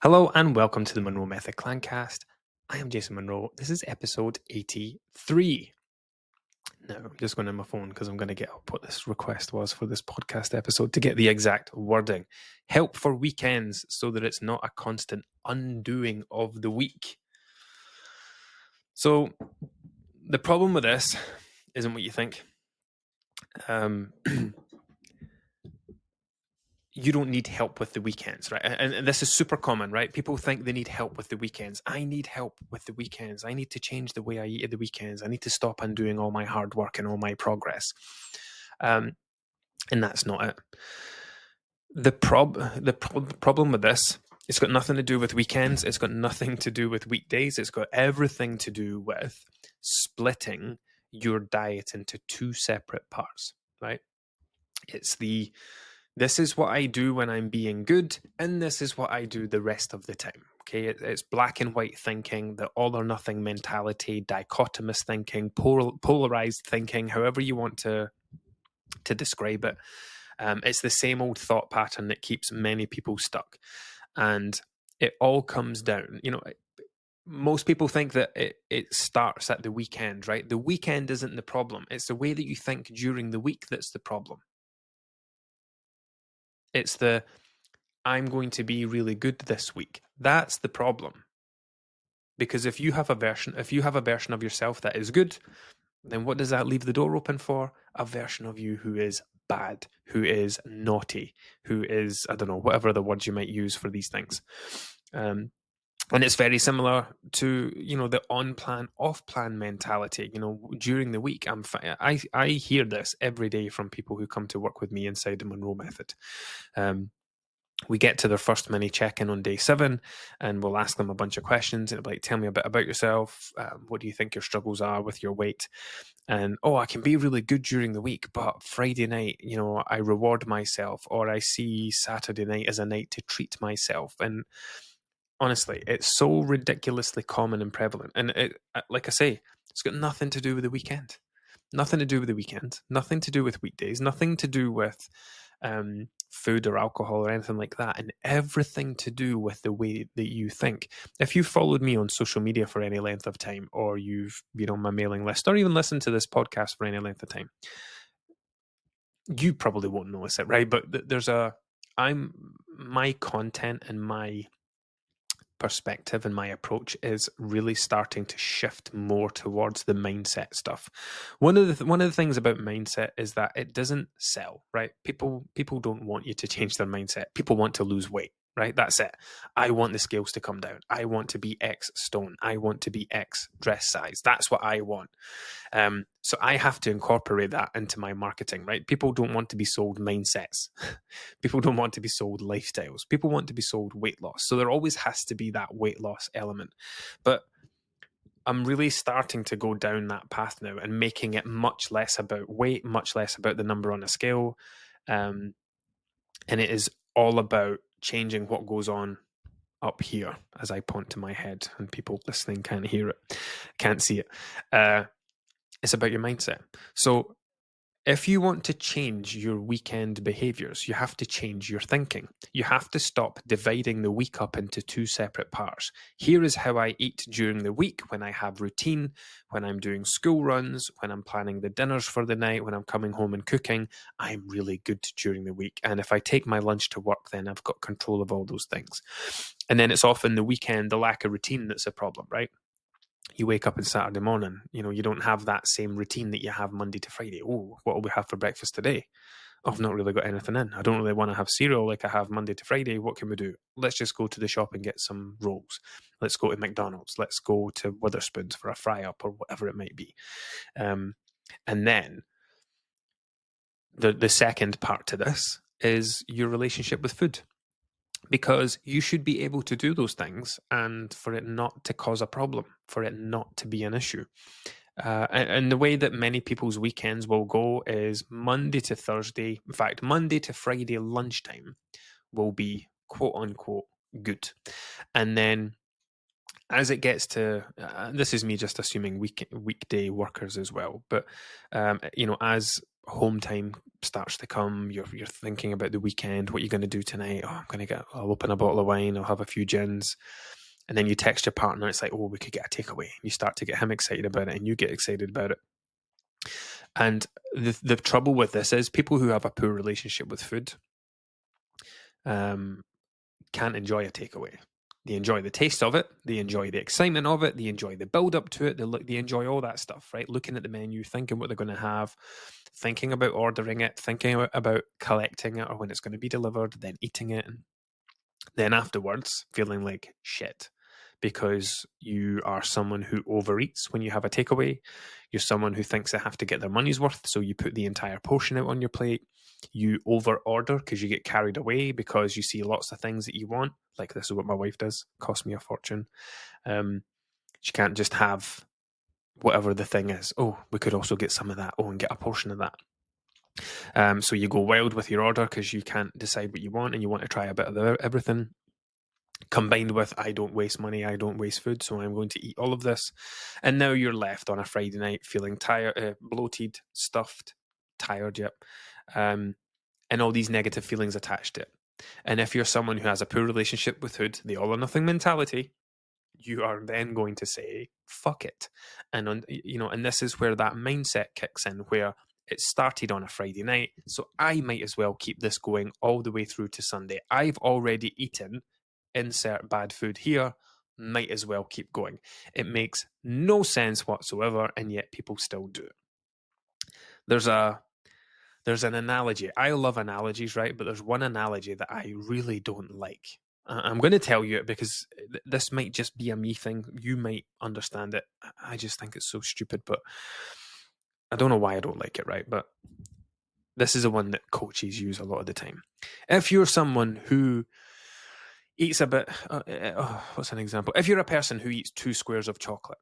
Hello and welcome to the Monroe Method Clancast. I am Jason Monroe. This is episode 83. Now, I'm just going to my phone because I'm going to get up what this request was for this podcast episode to get the exact wording. Help for weekends so that it's not a constant undoing of the week. So, the problem with this isn't what you think. You don't need help with the weekends, right? And this is super common, right? People think they need help with the weekends. I need help with the weekends. I need to change the way I eat at the weekends. I need to stop undoing all my hard work and all my progress. And that's not it. The problem with this, it's got nothing to do with weekends. It's got nothing to do with weekdays. It's got everything to do with splitting your diet into two separate parts, right? This is what I do when I'm being good, and this is what I do the rest of the time. Okay, it's black and white thinking, the all or nothing mentality, dichotomous thinking, polarized thinking, however you want to describe it. It's the same old thought pattern that keeps many people stuck, and it all comes down. Most people think that it starts at the weekend, right? The weekend isn't the problem. It's the way that you think during the week that's the problem. It's I'm going to be really good this week. That's the problem. Because if you have a version of yourself that is good, then what does that leave the door open for? A version of you who is bad, who is naughty, who is, I don't know, whatever the words you might use for these things. And it's very similar to, the on-plan, off-plan mentality. During the week, I hear this every day from people who come to work with me inside the Monroe Method. We get to their first mini check-in on day 7, and we'll ask them a bunch of questions. And it'll be like, tell me a bit about yourself. What do you think your struggles are with your weight? And, I can be really good during the week, but Friday night, I reward myself, or I see Saturday night as a night to treat myself. And honestly, it's so ridiculously common and prevalent. And like I say, it's got nothing to do with the weekend. Nothing to do with the weekend. Nothing to do with weekdays. Nothing to do with food or alcohol or anything like that, and everything to do with the way that you think. If you followed me on social media for any length of time, or you've been on my mailing list, or even listened to this podcast for any length of time, you probably won't notice it, right? But my content and my perspective and my approach is really starting to shift more towards the mindset stuff. One of the things about mindset is that it doesn't sell, right? People don't want you to change their mindset. People want to lose weight, right? That's it. I want the scales to come down. I want to be X stone. I want to be X dress size. That's what I want. So I have to incorporate that into my marketing, right? People don't want to be sold mindsets. People don't want to be sold lifestyles. People want to be sold weight loss. So there always has to be that weight loss element. But I'm really starting to go down that path now and making it much less about weight, much less about the number on a scale. And it is all about changing what goes on up here as I point to my head, and people listening can't hear it, can't see it. It's about your mindset. So if you want to change your weekend behaviors, you have to change your thinking. You have to stop dividing the week up into two separate parts. Here is how I eat during the week when I have routine, when I'm doing school runs, when I'm planning the dinners for the night, when I'm coming home and cooking. I'm really good during the week. And if I take my lunch to work, then I've got control of all those things. And then it's often the weekend, the lack of routine that's a problem, right? You wake up on Saturday morning, you don't have that same routine that you have Monday to Friday. Oh, what will we have for breakfast today? Oh, I've not really got anything in. I don't really want to have cereal like I have Monday to Friday. What can we do? Let's just go to the shop and get some rolls. Let's go to McDonald's. Let's go to Witherspoon's for a fry up or whatever it might be. And then the second part to this is your relationship with food. Because you should be able to do those things and for it not to cause a problem, for it not to be an issue. And the way that many people's weekends will go is Monday to Thursday, in fact, Monday to Friday lunchtime will be quote unquote good. And then as it gets to, this is me just assuming weekday workers as well, but, as home time starts to come, you're thinking about the weekend, what you're going to do tonight. Oh, I'll open a bottle of wine, I'll have a few gins. And then you text your partner, it's like, oh, we could get a takeaway. You start to get him excited about it and you get excited about it. And the trouble with this is people who have a poor relationship with food can't enjoy a takeaway. They enjoy the taste of it. They enjoy the excitement of it. They enjoy the build up to it. They enjoy all that stuff, right? Looking at the menu, thinking what they're going to have, thinking about ordering it, thinking about collecting it or when it's going to be delivered, then eating it, and then afterwards feeling like shit because you are someone who overeats when you have a takeaway. You're someone who thinks they have to get their money's worth, so you put the entire portion out on your plate. You over order because you get carried away because you see lots of things that you want. Like this is what my wife does. Cost me a fortune. She can't just have whatever the thing is. Oh, we could also get some of that. Oh, and get a portion of that. So you go wild with your order because you can't decide what you want and you want to try a bit of everything. Combined with I don't waste money, I don't waste food, so I'm going to eat all of this. And now you're left on a Friday night feeling tired, bloated, stuffed, tired, yep. And all these negative feelings attached to it. And if you're someone who has a poor relationship with food, the all or nothing mentality, you are then going to say, fuck it. And and this is where that mindset kicks in, where it started on a Friday night, so I might as well keep this going all the way through to Sunday. I've already eaten insert bad food here, might as well keep going. It makes no sense whatsoever, and yet people still do it. There's an analogy. I love analogies, right? But there's one analogy that I really don't like. I'm going to tell you it because this might just be a me thing. You might understand it. I just think it's so stupid, but I don't know why I don't like it, right? But this is the one that coaches use a lot of the time. If you're someone who eats a bit, what's an example? If you're a person who eats 2 squares of chocolate,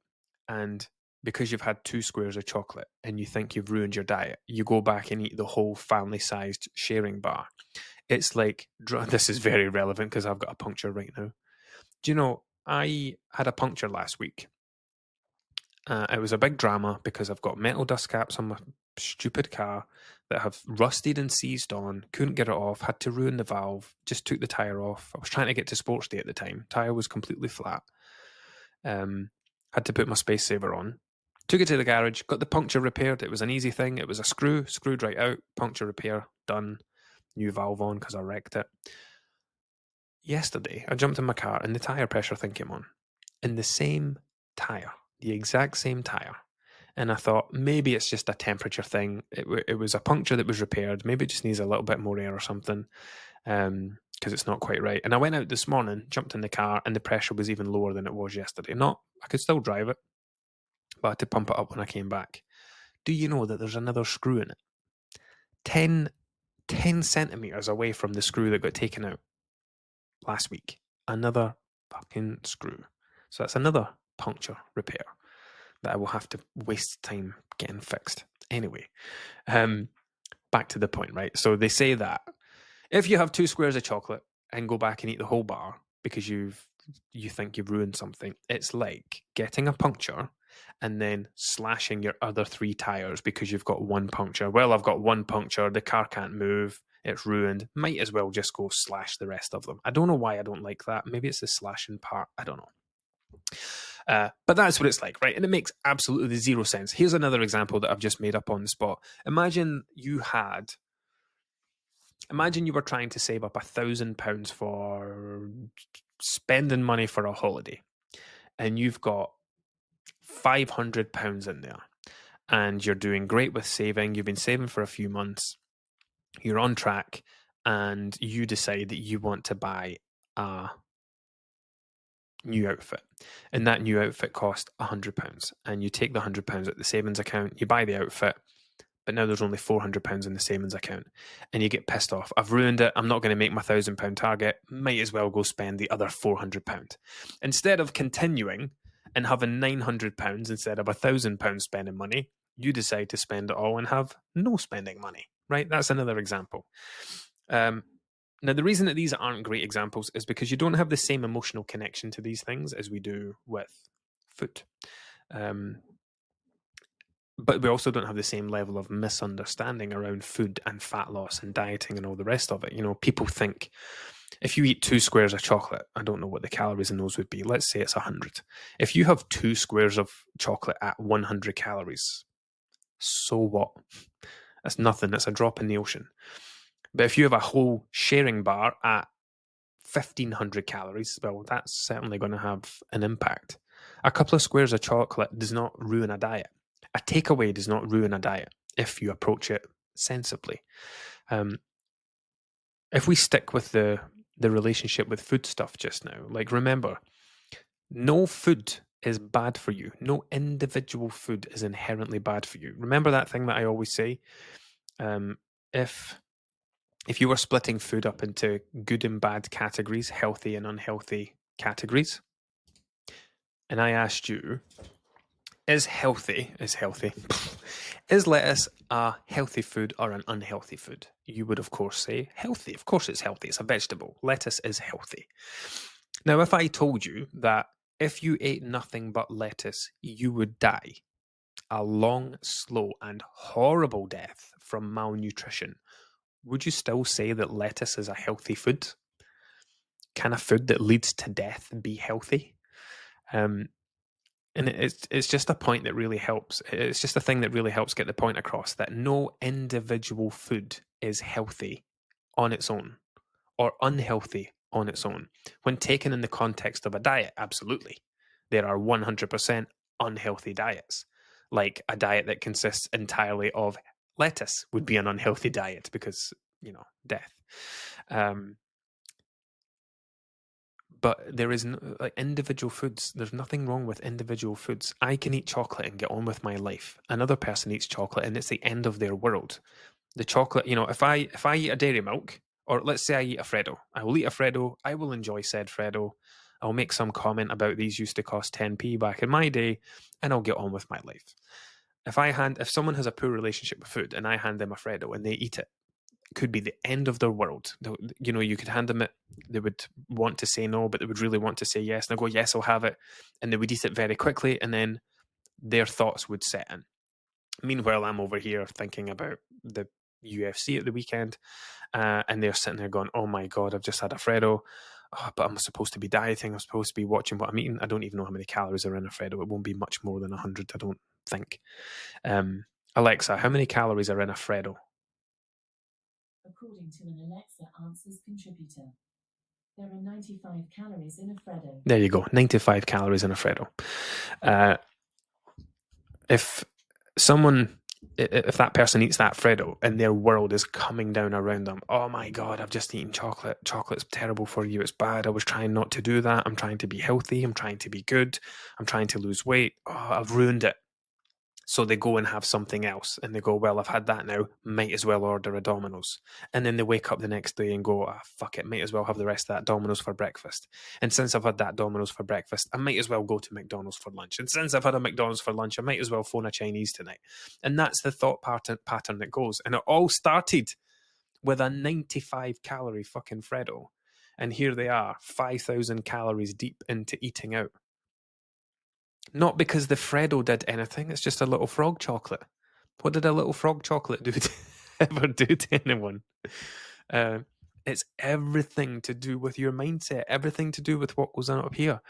and because you've had 2 squares of chocolate and you think you've ruined your diet, you go back and eat the whole family-sized sharing bar. It's like, this is very relevant because I've got a puncture right now. Do you know, I had a puncture last week. It was a big drama because I've got metal dust caps on my stupid car that have rusted and seized on, couldn't get it off, had to ruin the valve, just took the tyre off. I was trying to get to sports day at the time. Tyre was completely flat. Had to put my space saver on. Took it to the garage, got the puncture repaired. It was an easy thing. It was a screwed right out, puncture repair, done. New valve on because I wrecked it. Yesterday, I jumped in my car and the tyre pressure thing came on. In the same tyre, the exact same tyre. And I thought, maybe it's just a temperature thing. It was a puncture that was repaired. Maybe it just needs a little bit more air or something because it's not quite right. And I went out this morning, jumped in the car, and the pressure was even lower than it was yesterday. I could still drive it, but I had to pump it up when I came back. Do you know that there's another screw in it? 10 centimetres away from the screw that got taken out last week. Another fucking screw. So that's another puncture repair that I will have to waste time getting fixed. Anyway, back to the point, right? So they say that if you have 2 squares of chocolate and go back and eat the whole bar because you think you've ruined something, it's like getting a puncture and then slashing your other 3 tires because you've got 1 puncture. Well, I've got 1 puncture, the car can't move, it's ruined. Might as well just go slash the rest of them. I don't know why I don't like that. Maybe it's the slashing part. I don't know. But that's what it's like, right? And it makes absolutely zero sense. Here's another example that I've just made up on the spot. Imagine you were trying to save up £1,000 for spending money for a holiday, and you've got £500 in there, and you're doing great with saving. You've been saving for a few months. You're on track, and you decide that you want to buy a new outfit, and that new outfit cost £100, and you take the £100 at the savings account, you buy the outfit, but now there's only £400 in the savings account, and you get pissed off. I've ruined it. I'm not going to make my £1,000 target. Might as well go spend the other £400. Instead of continuing and having £900 instead of £1,000 spending money, you decide to spend it all and have no spending money, right? That's another example. Now, the reason that these aren't great examples is because you don't have the same emotional connection to these things as we do with food. but we also don't have the same level of misunderstanding around food and fat loss and dieting and all the rest of it. People think if you eat 2 squares of chocolate, I don't know what the calories in those would be. Let's say it's 100. If you have 2 squares of chocolate at 100 calories, so what? That's nothing. It's a drop in the ocean. But if you have a whole sharing bar at 1,500 calories, well, that's certainly going to have an impact. A couple of squares of chocolate does not ruin a diet. A takeaway does not ruin a diet if you approach it sensibly. If we stick with the relationship with food stuff just now, like remember, no food is bad for you. No individual food is inherently bad for you. Remember that thing that I always say? If you were splitting food up into good and bad categories, healthy and unhealthy categories, and I asked you, is lettuce a healthy food or an unhealthy food? You would, of course, say healthy. Of course it's healthy. It's a vegetable. Lettuce is healthy. Now, if I told you that if you ate nothing but lettuce, you would die a long, slow, and horrible death from malnutrition, would you still say that lettuce is a healthy food? Can a food that leads to death be healthy? And it's just a point that really helps. It's just a thing that really helps get the point across that no individual food is healthy on its own or unhealthy on its own. When taken in the context of a diet, absolutely. There are 100% unhealthy diets. Like a diet that consists entirely of lettuce would be an unhealthy diet because, death. But there is like individual foods. There's nothing wrong with individual foods. I can eat chocolate and get on with my life. Another person eats chocolate and it's the end of their world. The chocolate, if I eat a dairy milk, or let's say I eat a Freddo, I will eat a Freddo. I will enjoy said Freddo. I'll make some comment about these used to cost 10p back in my day, and I'll get on with my life. If someone has a poor relationship with food and I hand them a Freddo and they eat it, could be the end of their world. You could hand them it. They would want to say no, but they would really want to say yes. And I go, yes, I'll have it. And they would eat it very quickly. And then their thoughts would set in. Meanwhile, I'm over here thinking about the UFC at the weekend. And they're sitting there going, oh my God, I've just had a Freddo. Oh, but I'm supposed to be dieting. I'm supposed to be watching what I'm eating. I don't even know how many calories are in a Freddo. It won't be much more than 100, I don't think. Alexa, how many calories are in a Freddo? According to an Alexa Answers contributor, there are 95 calories in a Freddo. There you go, 95 calories in a Freddo. If that person eats that Freddo and their world is coming down around them, oh my God, I've just eaten chocolate. Chocolate's terrible for you. It's bad. I was trying not to do that. I'm trying to be healthy. I'm trying to be good. I'm trying to lose weight. Oh, I've ruined it. So they go and have something else and they go, well, I've had that now. Might as well order a Domino's. And then they wake up the next day and go, fuck it. Might as well have the rest of that Domino's for breakfast. And since I've had that Domino's for breakfast, I might as well go to McDonald's for lunch. And since I've had a McDonald's for lunch, I might as well phone a Chinese tonight. And that's the thought pattern that goes. And it all started with a 95 calorie fucking Freddo. And here they are, 5,000 calories deep into eating out. Not because the Freddo did anything, it's just a little frog chocolate. What did a little frog chocolate ever do to anyone? It's everything to do with your mindset, everything to do with what goes on up here.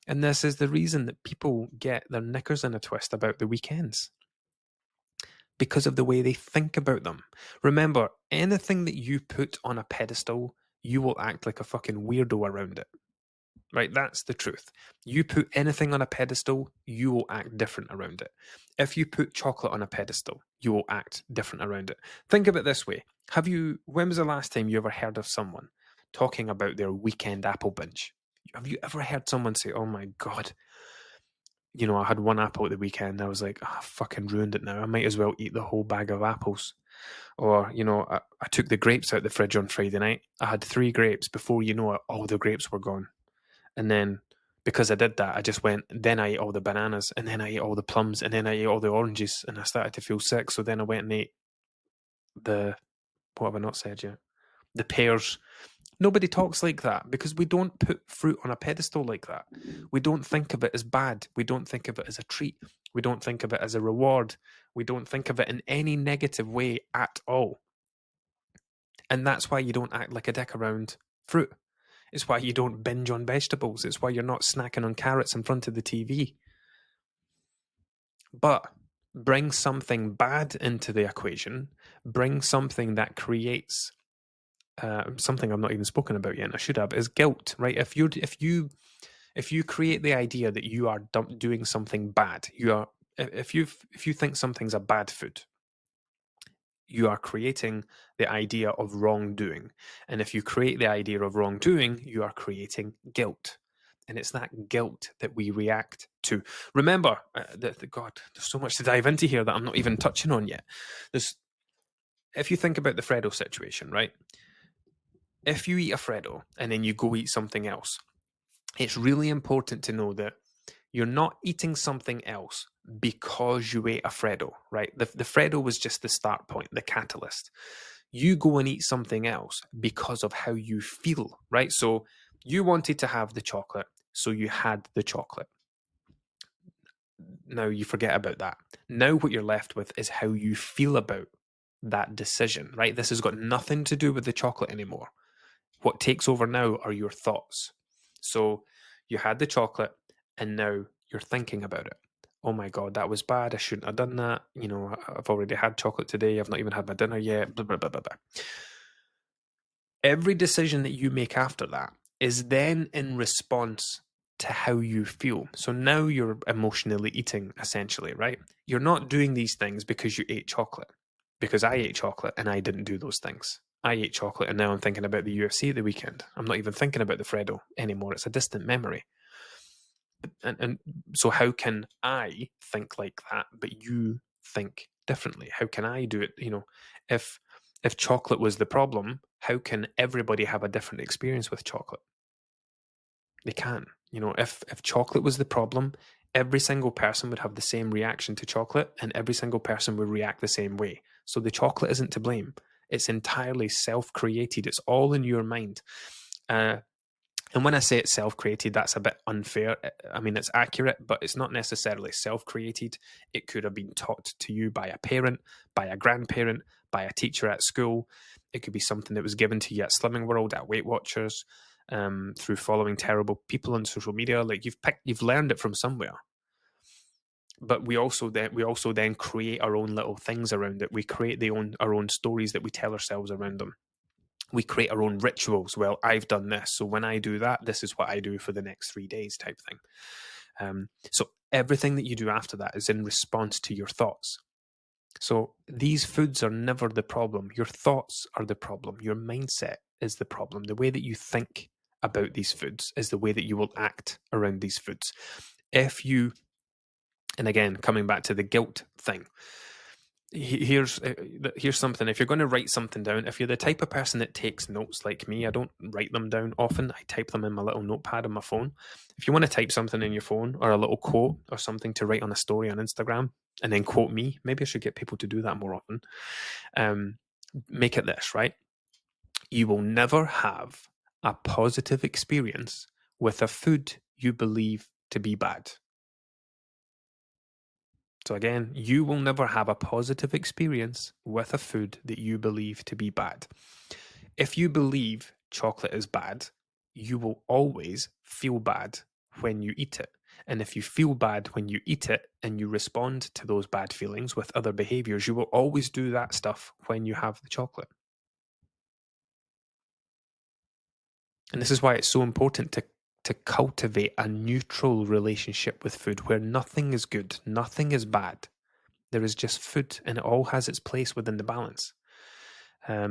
And this is the reason that people get their knickers in a twist about the weekends. Because of the way they think about them. Remember, anything that you put on a pedestal, you will act like a fucking weirdo around it. Right, that's the truth. You put anything on a pedestal, you will act different around it. If you put chocolate on a pedestal, you will act different around it. Think of it this way. When was the last time you ever heard of someone talking about their weekend apple binge? Have you ever heard someone say, oh my God, I had one apple at the weekend. I was like, I fucking ruined it now. I might as well eat the whole bag of apples. Or, I took the grapes out the fridge on Friday night. I had 3 grapes. Before you know it, all the grapes were gone. And then because I did that, I just went, then I ate all the bananas, and then I ate all the plums, and then I ate all the oranges, and I started to feel sick. So then I went and ate what have I not said yet? The pears Nobody talks like that because we don't put fruit on a pedestal like that. We don't think of it as bad. We don't think of it as a treat. We don't think of it as a reward. We don't think of it in any negative way at all. And that's why you don't act like a dick around fruit. It's why you don't binge on vegetables. It's why you're not snacking on carrots in front of the TV. But bring something bad into the equation, bring something that creates something I've not even spoken about yet, and I should have, is guilt, right? If you create the idea that you are doing something bad, if you think something's a bad food, you are creating the idea of wrongdoing. And if you create the idea of wrongdoing, you are creating guilt. And it's that guilt that we react to. Remember, God, there's so much to dive into here that I'm not even touching on yet. If you think about the Freddo situation, right? If you eat a Freddo and then you go eat something else, it's really important to know that you're not eating something else because you ate a Freddo, right? The Freddo was just the start point, the catalyst. You go and eat something else because of how you feel, right? So you wanted to have the chocolate, so you had the chocolate. Now you forget about that. Now what you're left with is how you feel about that decision, right? This has got nothing to do with the chocolate anymore. What takes over now are your thoughts. So you had the chocolate and now you're thinking about it. Oh my God, that was bad. I shouldn't have done that. I've already had chocolate today. I've not even had my dinner yet. Blah, blah, blah, blah, blah. Every decision that you make after that is then in response to how you feel. So now you're emotionally eating, essentially, right? You're not doing these things because you ate chocolate, because I ate chocolate and I didn't do those things. I ate chocolate and now I'm thinking about the UFC at the weekend. I'm not even thinking about the Freddo anymore. It's a distant memory. And so how can I think like that, but you think differently? How can I do it? If chocolate was the problem, how can everybody have a different experience with chocolate? They can't. If chocolate was the problem, every single person would have the same reaction to chocolate and every single person would react the same way. So the chocolate isn't to blame. It's entirely self-created. It's all in your mind. And when I say it's self-created, that's a bit unfair. I mean, it's accurate, but it's not necessarily self-created. It could have been taught to you by a parent, by a grandparent, by a teacher at school. It could be something that was given to you at Slimming World, at Weight Watchers, through following terrible people on social media. Like you've learned it from somewhere. But we also then create our own little things around it. We create our own stories that we tell ourselves around them. We create our own rituals. Well, I've done this, so when I do that, this is what I do for the next 3 days, type thing. So everything that you do after that is in response to your thoughts. So these foods are never the problem. Your thoughts are the problem. Your mindset is the problem. The way that you think about these foods is the way that you will act around these foods. And again, coming back to the guilt thing, here's something. If you're going to write something down, if you're the type of person that takes notes like me, I don't write them down often. I type them in my little notepad on my phone. If you want to type something in your phone or a little quote or something to write on a story on Instagram and then quote me, maybe I should get people to do that more often. Make it this, right? You will never have a positive experience with a food you believe to be bad. So again, you will never have a positive experience with a food that you believe to be bad. If you believe chocolate is bad, you will always feel bad when you eat it. And if you feel bad when you eat it and you respond to those bad feelings with other behaviors, you will always do that stuff when you have the chocolate. And this is why it's so important to cultivate a neutral relationship with food where nothing is good, nothing is bad. There is just food, and it all has its place within the balance. I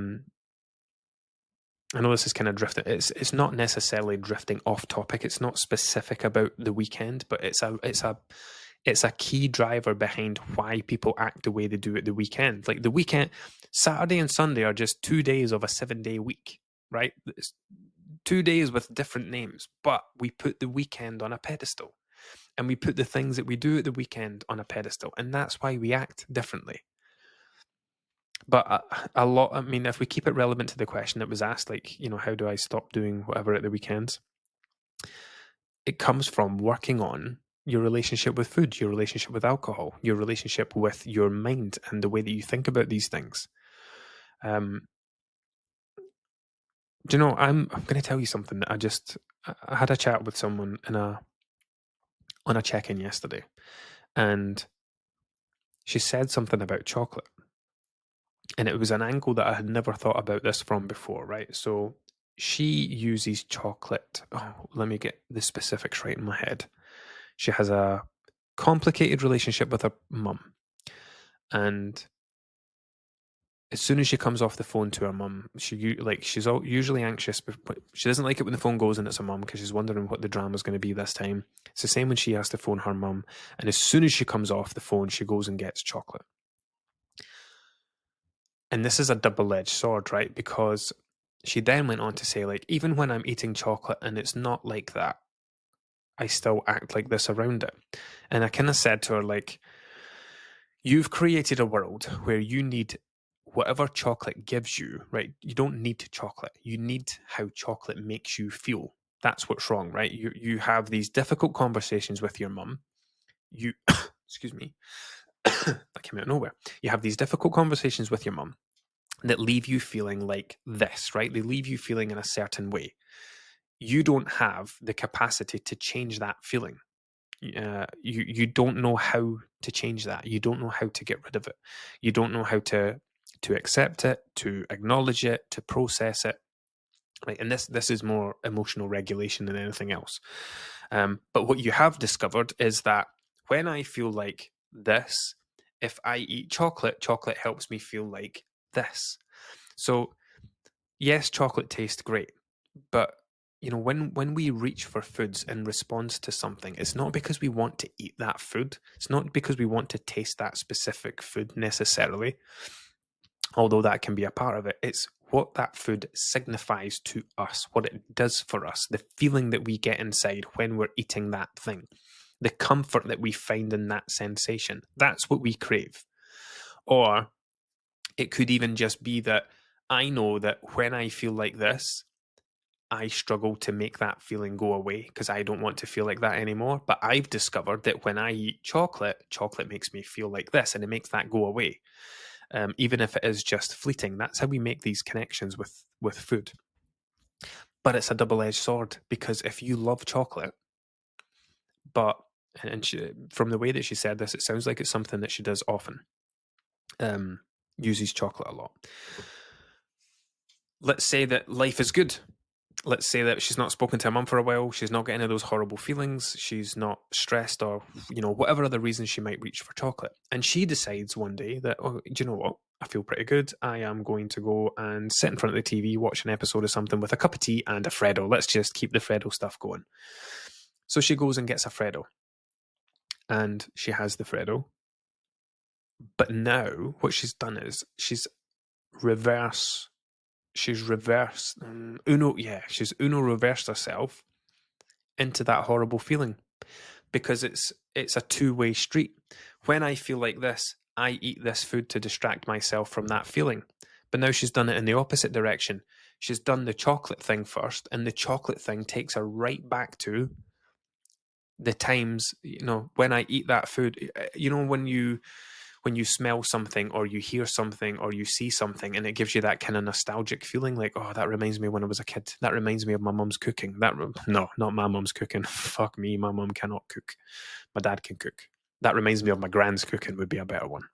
know this is kind of drifting. It's not necessarily drifting off topic. It's not specific about the weekend, but it's a key driver behind why people act the way they do at the weekend. Like the weekend, Saturday and Sunday are just 2 days of a 7-day week, right? It's 2 days with different names, but we put the weekend on a pedestal, and we put the things that we do at the weekend on a pedestal, and that's why we act differently. But a lot, I mean, if we keep it relevant to the question that was asked, like, how do I stop doing whatever at the weekends? It comes from working on your relationship with food, your relationship with alcohol, your relationship with your mind and the way that you think about these things. Um, do you know, I'm going to tell you something that I had a chat with someone on a check-in yesterday, and she said something about chocolate, and it was an angle that I had never thought about this from before, right? So she uses chocolate. Oh, let me get the specifics right in my head. She has a complicated relationship with her mum, and as soon as she comes off the phone to her mum, she's usually anxious. But she doesn't like it when the phone goes and it's her mum because she's wondering what the drama's going to be this time. It's the same when she has to phone her mum, and as soon as she comes off the phone, she goes and gets chocolate. And this is a double-edged sword, right? Because she then went on to say, like, even when I'm eating chocolate and it's not like that, I still act like this around it. And I kind of said to her, like, you've created a world where you need whatever chocolate gives you, right? You don't need chocolate. You need how chocolate makes you feel. That's what's wrong, right? You have these difficult conversations with your mum. You excuse me. That came out of nowhere. You have these difficult conversations with your mum that leave you feeling like this, right? They leave you feeling in a certain way. You don't have the capacity to change that feeling. You don't know how to change that. You don't know how to get rid of it. You don't know how to accept it, to acknowledge it, to process it. Right, and this is more emotional regulation than anything else. But what you have discovered is that when I feel like this, if I eat chocolate, chocolate helps me feel like this. So yes, chocolate tastes great, but when we reach for foods in response to something, it's not because we want to eat that food. It's not because we want to taste that specific food necessarily, although that can be a part of it. It's what that food signifies to us, what it does for us, the feeling that we get inside when we're eating that thing, the comfort that we find in that sensation. That's what we crave. Or it could even just be that I know that when I feel like this, I struggle to make that feeling go away because I don't want to feel like that anymore. But I've discovered that when I eat chocolate, chocolate makes me feel like this and it makes that go away. Even if it is just fleeting. That's how we make these connections with food. But it's a double-edged sword because if you love chocolate, but and from the way that she said this, it sounds like it's something that she does often. Uses chocolate a lot. Let's say that life is good. Let's say that she's not spoken to her mum for a while. She's not getting any of those horrible feelings. She's not stressed or, whatever other reason she might reach for chocolate. And she decides one day that, oh, do you know what? I feel pretty good. I am going to go and sit in front of the TV, watch an episode of something with a cup of tea and a Freddo. Let's just keep the Freddo stuff going. So she goes and gets a Freddo. And she has the Freddo. But now what she's done is reverse she's reversed she's Uno reversed herself into that horrible feeling because it's a two-way street. When I feel like this, I eat this food to distract myself from that feeling. But now she's done it in the opposite direction. She's done the chocolate thing first, and the chocolate thing takes her right back to the times, when I eat that food. When you smell something or you hear something or you see something and it gives you that kind of nostalgic feeling like, oh, that reminds me when I was a kid. That reminds me of my mum's cooking. No, not my mum's cooking. Fuck me, my mum cannot cook. My dad can cook. That reminds me of my grand's cooking would be a better one.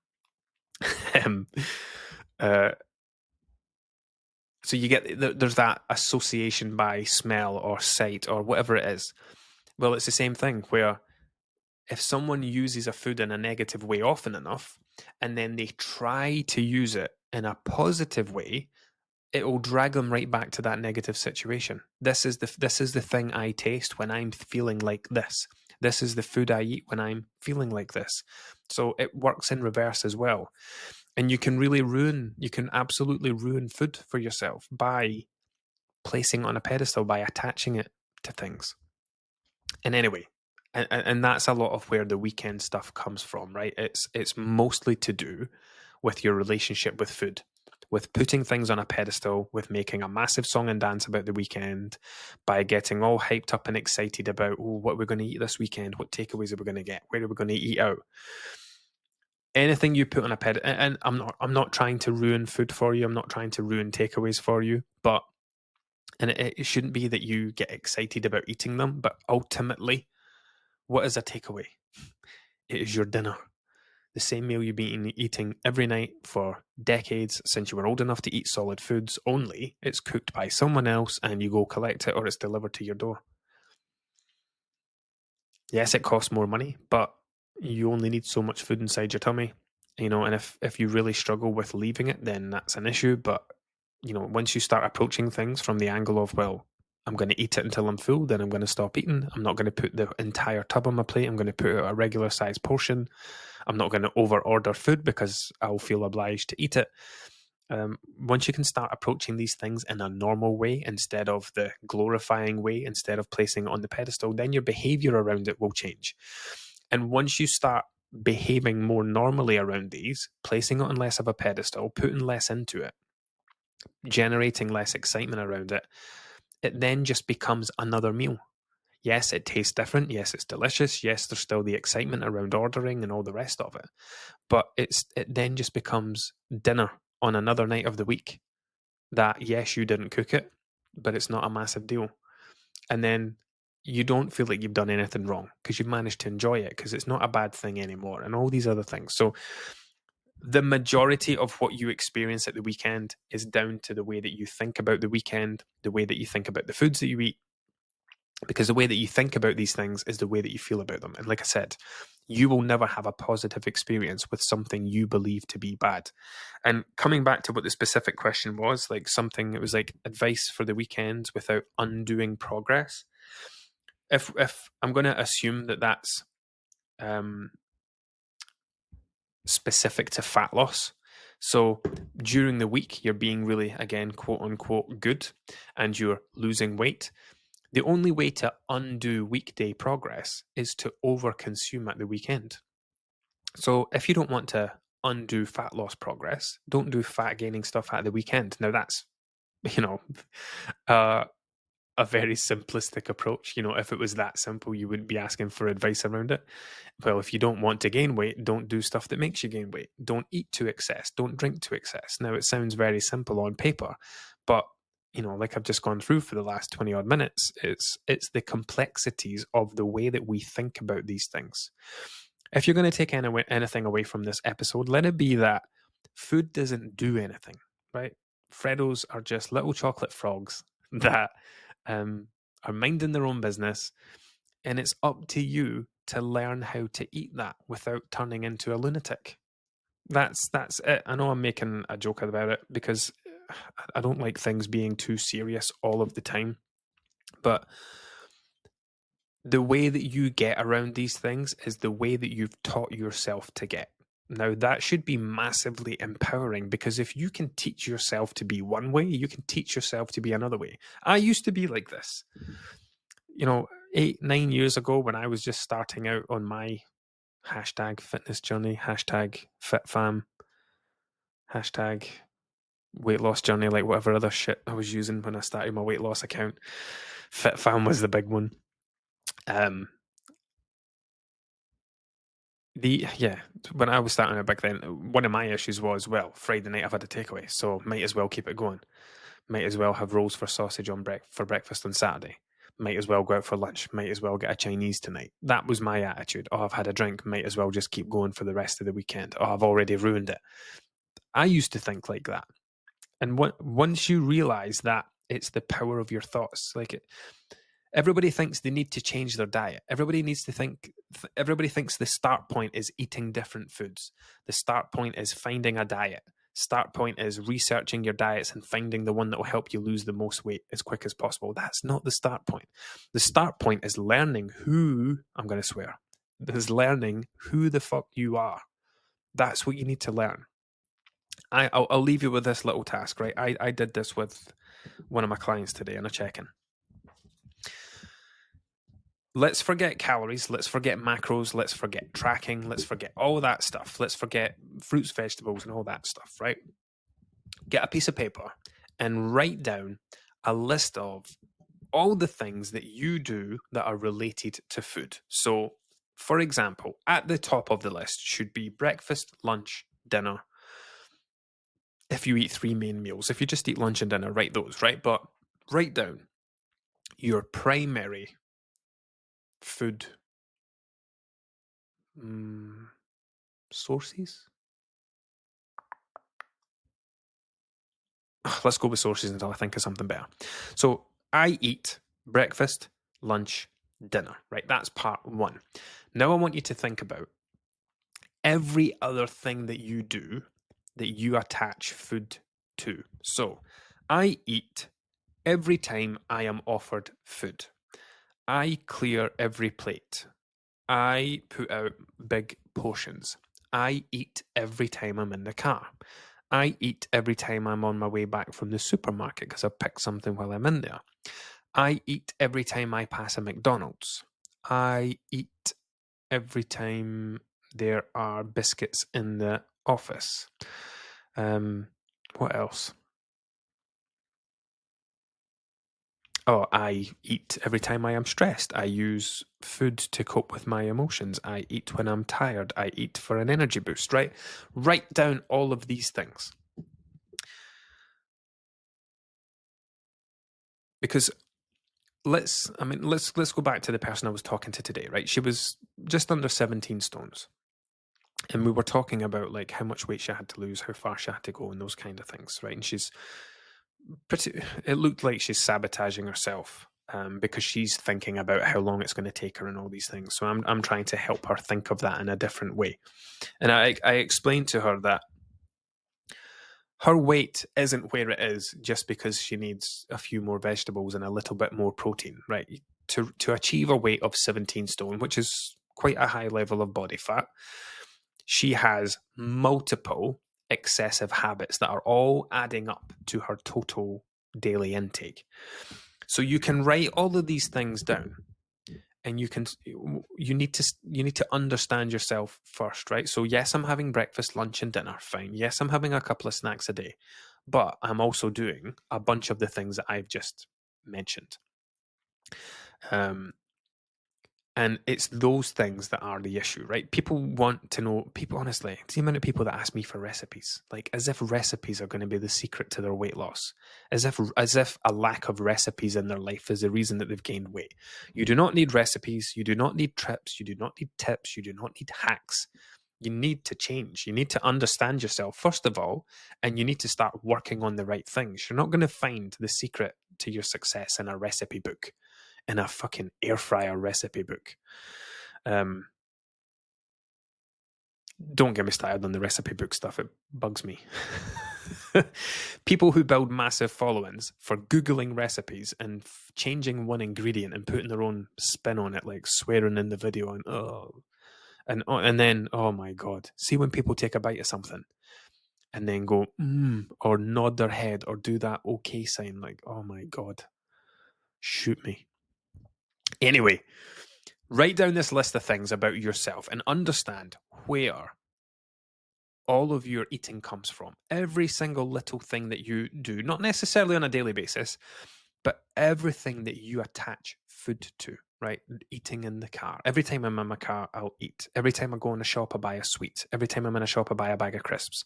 um, uh, so you get, there's that association by smell or sight or whatever it is. Well, it's the same thing where if someone uses a food in a negative way often enough, and then they try to use it in a positive way, it will drag them right back to that negative situation. This is the thing I taste when I'm feeling like this. This is the food I eat when I'm feeling like this. So it works in reverse as well. And you can absolutely ruin food for yourself by placing it on a pedestal, by attaching it to things. And anyway, and that's a lot of where the weekend stuff comes from, right? It's mostly to do with your relationship with food, with putting things on a pedestal, with making a massive song and dance about the weekend, by getting all hyped up and excited about, oh, what we're going to eat this weekend, what takeaways are we going to get, where are we going to eat out. Anything you put on a pedestal, and I'm not trying to ruin food for you. I'm not trying to ruin takeaways for you, but and it shouldn't be that you get excited about eating them. But ultimately, what is a takeaway? It is your dinner. The same meal you've been eating every night for decades since you were old enough to eat solid foods, only it's cooked by someone else and you go collect it or it's delivered to your door. Yes, it costs more money, but you only need so much food inside your tummy. And if you really struggle with leaving it, then that's an issue. But once you start approaching things from the angle of, well, I'm going to eat it until I'm full, then I'm going to stop eating. I'm not going to put the entire tub on my plate. I'm going to put out a regular size portion. I'm not going to over order food because I'll feel obliged to eat it. Once you can start approaching these things in a normal way instead of the glorifying way, instead of placing it on the pedestal, then your behavior around it will change. And once you start behaving more normally around these, placing it on less of a pedestal, putting less into it, generating less excitement around it, it then just becomes another meal. Yes, it tastes different. Yes, it's delicious. Yes, there's still the excitement around ordering and all the rest of it. But it then just becomes dinner on another night of the week. That, yes, you didn't cook it, but it's not a massive deal. And then you don't feel like you've done anything wrong because you've managed to enjoy it because it's not a bad thing anymore and all these other things. So the majority of what you experience at the weekend is down to the way that you think about the weekend, the way that you think about the foods that you eat, because the way that you think about these things is the way that you feel about them. And like I said, you will never have a positive experience with something you believe to be bad. And coming back to what the specific question was, like something, it was like advice for the weekends without undoing progress. If I'm going to assume that that's um, specific to fat loss. So during the week, you're being really, again, quote unquote, good, and you're losing weight. The only way to undo weekday progress is to overconsume at the weekend. So if you don't want to undo fat loss progress, don't do fat gaining stuff at the weekend. Now that's, you know, uh, a very simplistic approach. If it was that simple, you wouldn't be asking for advice around it. Well, if you don't want to gain weight, don't do stuff that makes you gain weight. Don't eat to excess. Don't drink to excess. Now, it sounds very simple on paper, but like I've just gone through for the last 20 odd minutes, it's the complexities of the way that we think about these things. If you're going to take anything away from this episode, let it be that food doesn't do anything, right? Freddos are just little chocolate frogs that are minding their own business, and it's up to you to learn how to eat that without turning into a lunatic. That's it. I know I'm making a joke about it because I don't like things being too serious all of the time, but the way that you get around these things is the way that you've taught yourself to get. Now, that should be massively empowering because if you can teach yourself to be one way, you can teach yourself to be another way. I used to be like this. 8-9 years ago when I was just starting out on my hashtag fitness journey, hashtag fitfam, hashtag weight loss journey, like whatever other shit I was using when I started my weight loss account. Fitfam was the big one. When I was starting out back then, one of my issues was, well, Friday night I've had a takeaway, so might as well keep it going. Might as well have rolls for sausage for breakfast on Saturday. Might as well go out for lunch. Might as well get a Chinese tonight. That was my attitude. Oh, I've had a drink. Might as well just keep going for the rest of the weekend. Oh, I've already ruined it. I used to think like that. And once you realize that it's the power of your thoughts, everybody thinks they need to change their diet. Everybody thinks the start point is eating different foods. The start point is finding a diet. Start point is researching your diets and finding the one that will help you lose the most weight as quick as possible. That's not the start point. The start point is learning learning who the fuck you are. That's what you need to learn. I'll leave you with this little task, right? I did this with one of my clients today in a check-in. Let's forget calories, let's forget macros, let's forget tracking, let's forget all that stuff. Let's forget fruits, vegetables, and all that stuff, right? Get a piece of paper and write down a list of all the things that you do that are related to food. So, for example, at the top of the list should be breakfast, lunch, dinner. If you eat 3 main meals, if you just eat lunch and dinner, write those, right? But write down your primary food sources. Let's go with sources until I think of something better. So I eat breakfast, lunch, dinner, right? That's part one. Now I want you to think about every other thing that you do that you attach food to. So I eat every time I am offered food. I clear every plate. I put out big portions. I eat every time I'm in the car. I eat every time I'm on my way back from the supermarket because I picked something while I'm in there. I eat every time I pass a McDonald's. I eat every time there are biscuits in the office. What else? Oh, I eat every time I am stressed. I use food to cope with my emotions. I eat when I'm tired. I eat for an energy boost, right? Write down all of these things. Because let's go back to the person I was talking to today, right? She was just under 17 stones. And we were talking about like how much weight she had to lose, how far she had to go, and those kind of things, right? And she's it looked like she's sabotaging herself because she's thinking about how long it's going to take her and all these things. So I'm trying to help her think of that in a different way. And I explained to her that her weight isn't where it is just because she needs a few more vegetables and a little bit more protein, right? To achieve a weight of 17 stone, which is quite a high level of body fat, she has multiple excessive habits that are all adding up to her total daily intake. So you can write all of these things down, and you need to understand yourself first, right? So yes, I'm having breakfast, lunch, and dinner, fine. Yes, I'm having a couple of snacks a day, but I'm also doing a bunch of the things that I've just mentioned. And it's those things that are the issue, right? People want to know, people, honestly, see the amount of people that ask me for recipes, like as if recipes are going to be the secret to their weight loss, as if a lack of recipes in their life is the reason that they've gained weight. You do not need recipes, you do not need trips, you do not need tips, you do not need hacks. You need to change. You need to understand yourself, first of all, and you need to start working on the right things. You're not going to find the secret to your success in a recipe book, in a fucking air fryer recipe book. Don't get me started on the recipe book stuff. It bugs me. People who build massive followings for Googling recipes and changing one ingredient and putting their own spin on it, like swearing in the video and then, oh my God. See when people take a bite of something and then go, or nod their head or do that okay sign, like, oh my God, shoot me. Anyway, write down this list of things about yourself and understand where all of your eating comes from. Every single little thing that you do, not necessarily on a daily basis, but everything that you attach food to, right? Eating in the car. Every time I'm in my car, I'll eat. Every time I go in a shop, I buy a sweet. Every time I'm in a shop, I buy a bag of crisps.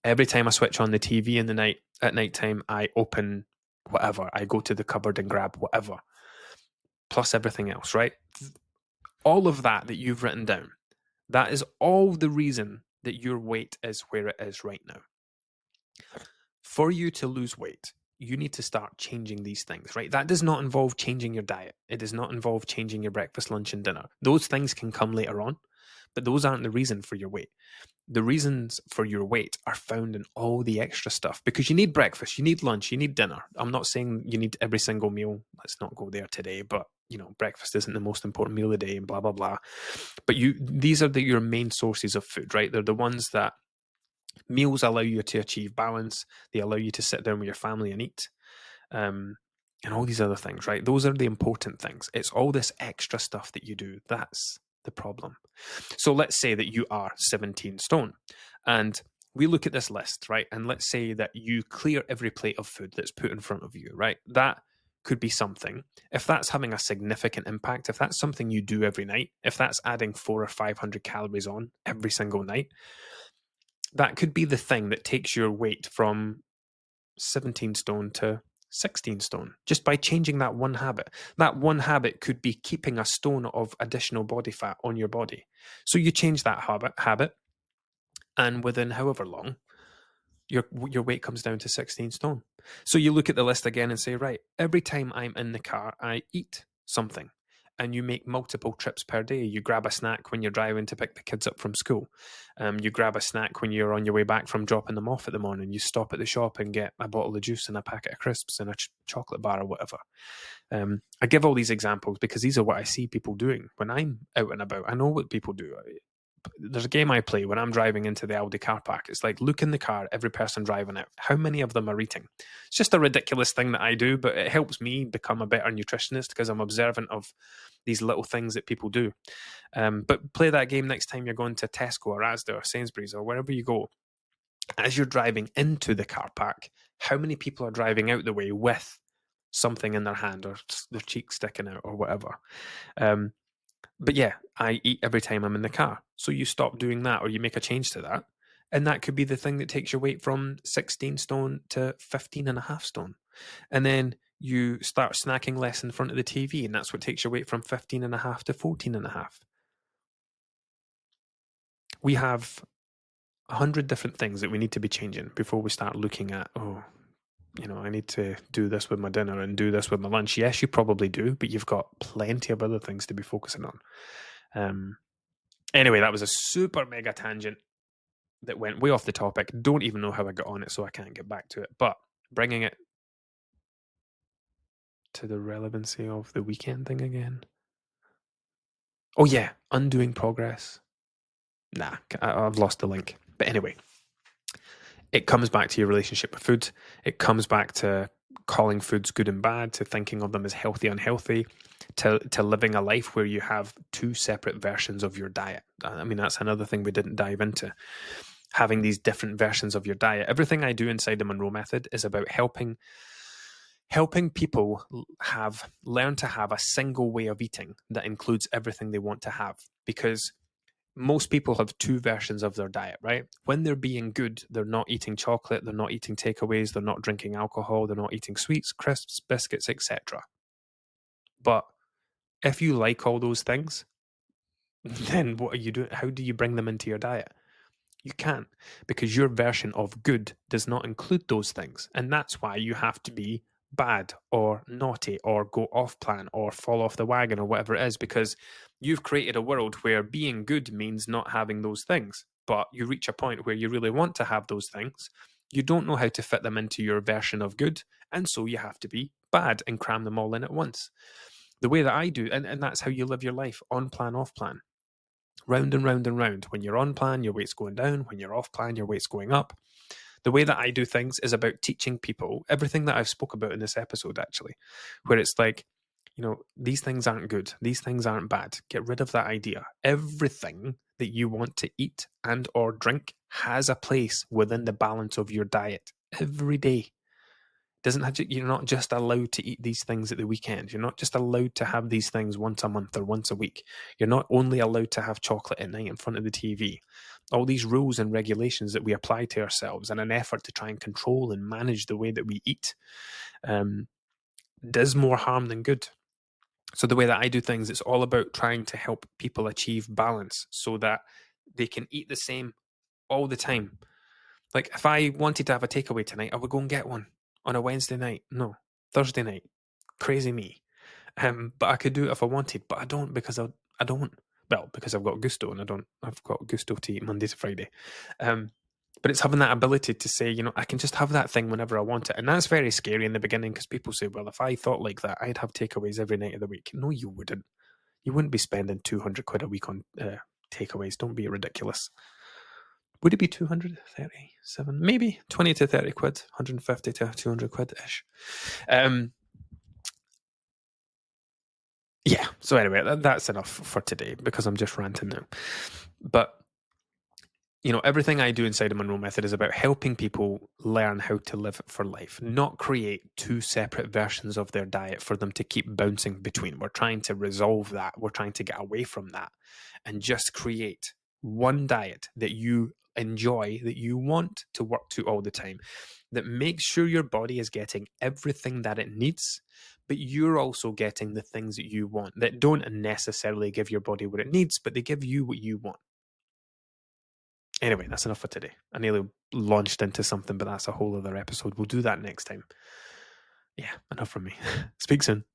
Every time I switch on the TV in the night at nighttime, I open whatever. I go to the cupboard and grab whatever. Plus everything else, right? All of that you've written down, that is all the reason that your weight is where it is right now. For you to lose weight, you need to start changing these things, right? That does not involve changing your diet. It does not involve changing your breakfast, lunch, and dinner. Those things can come later on, but those aren't the reason for your weight. The reasons for your weight are found in all the extra stuff, because you need breakfast, you need lunch, you need dinner. I'm not saying you need every single meal. Let's not go there today, but breakfast isn't the most important meal of the day and blah, blah, blah. But these are your main sources of food, right? They're the ones that meals allow you to achieve balance. They allow you to sit down with your family and eat. and all these other things, right? Those are the important things. It's all this extra stuff that you do. That's the problem. So let's say that you are 17 stone and we look at this list, right? And let's say that you clear every plate of food that's put in front of you, right? That could be something. If that's having a significant impact, if that's something you do every night, if that's adding 400 or 500 calories on every single night, that could be the thing that takes your weight from 17 stone to 16 stone just by changing that one habit. That one habit could be keeping a stone of additional body fat on your body. So you change that habit and within however long, your weight comes down to 16 stone. So you look at the list again and say, right, every time I'm in the car, I eat something. And you make multiple trips per day. You grab a snack when you're driving to pick the kids up from school. You grab a snack when you're on your way back from dropping them off at the morning. You stop at the shop and get a bottle of juice and a packet of crisps and a chocolate bar or whatever. I give all these examples because these are what I see people doing when I'm out and about. I know what people do. There's a game I play when I'm driving into the Aldi car park. It's like, look in the car, every person driving it. How many of them are eating? It's just a ridiculous thing that I do, but it helps me become a better nutritionist because I'm observant of these little things that people do. But play that game next time you're going to Tesco or Asda or Sainsbury's or wherever you go. As you're driving into the car park, how many people are driving out the way with something in their hand or their cheek sticking out or whatever? But yeah, I eat every time I'm in the car. So you stop doing that or you make a change to that. And that could be the thing that takes your weight from 16 stone to 15 and a half stone. And then you start snacking less in front of the TV, and that's what takes your weight from 15 and a half to 14 and a half. We have 100 different things that we need to be changing before we start looking at, oh, I need to do this with my dinner and do this with my lunch. Yes, you probably do, but you've got plenty of other things to be focusing on. Anyway, that was a super mega tangent that went way off the topic. Don't even know how I got on it, so I can't get back to it. But bringing it to the relevancy of the weekend thing again. Oh, yeah, undoing progress. Nah, I've lost the link. But anyway, it comes back to your relationship with food. It comes back to calling foods good and bad, to thinking of them as healthy, unhealthy, to living a life where you have two separate versions of your diet. I mean, that's another thing we didn't dive into. Having these different versions of your diet. Everything I do inside the Monroe Method is about helping people learn to have a single way of eating that includes everything they want to have. Because most people have two versions of their diet, right? When they're being good, they're not eating chocolate, they're not eating takeaways, they're not drinking alcohol, they're not eating sweets, crisps, biscuits, etc. But if you like all those things, then what are you doing? How do you bring them into your diet? You can't, because your version of good does not include those things. And that's why you have to be bad or naughty or go off plan or fall off the wagon or whatever it is, because you've created a world where being good means not having those things. But you reach a point where you really want to have those things. You don't know how to fit them into your version of good. And so you have to be bad and cram them all in at once. The way that I do, and that's how you live your life, on plan, off plan, round and round and round. When you're on plan, your weight's going down. When you're off plan, your weight's going up. The way that I do things is about teaching people everything that I've spoke about in this episode, actually, where it's like, these things aren't good. These things aren't bad. Get rid of that idea. Everything that you want to eat and or drink has a place within the balance of your diet every day. Doesn't have to, you're not just allowed to eat these things at the weekend. You're not just allowed to have these things once a month or once a week. You're not only allowed to have chocolate at night in front of the TV. All these rules and regulations that we apply to ourselves in an effort to try and control and manage the way that we eat does more harm than good. So the way that I do things, it's all about trying to help people achieve balance so that they can eat the same all the time. Like if I wanted to have a takeaway tonight, I would go and get one on a Wednesday night. No, Thursday night. Crazy me. But I could do it if I wanted, but I don't because I don't. Well, because I've got gusto and I don't. I've got gusto to eat Monday to Friday. But it's having that ability to say, I can just have that thing whenever I want it, and that's very scary in the beginning because people say, well, if I thought like that, I'd have takeaways every night of the week. No, you wouldn't. You wouldn't be spending 200 quid a week on takeaways. Don't be ridiculous. Would it be 237? Maybe 20 to 30 quid, 150 to 200 quid ish. Yeah. So anyway, that's enough for today because I'm just ranting now. But everything I do inside the Monroe Method is about helping people learn how to live for life, not create two separate versions of their diet for them to keep bouncing between. We're trying to resolve that. We're trying to get away from that and just create one diet that you enjoy, that you want to work to all the time, that makes sure your body is getting everything that it needs, but you're also getting the things that you want that don't necessarily give your body what it needs, but they give you what you want. Anyway, that's enough for today. I nearly launched into something, but that's a whole other episode. We'll do that next time. Yeah, enough from me. Speak soon.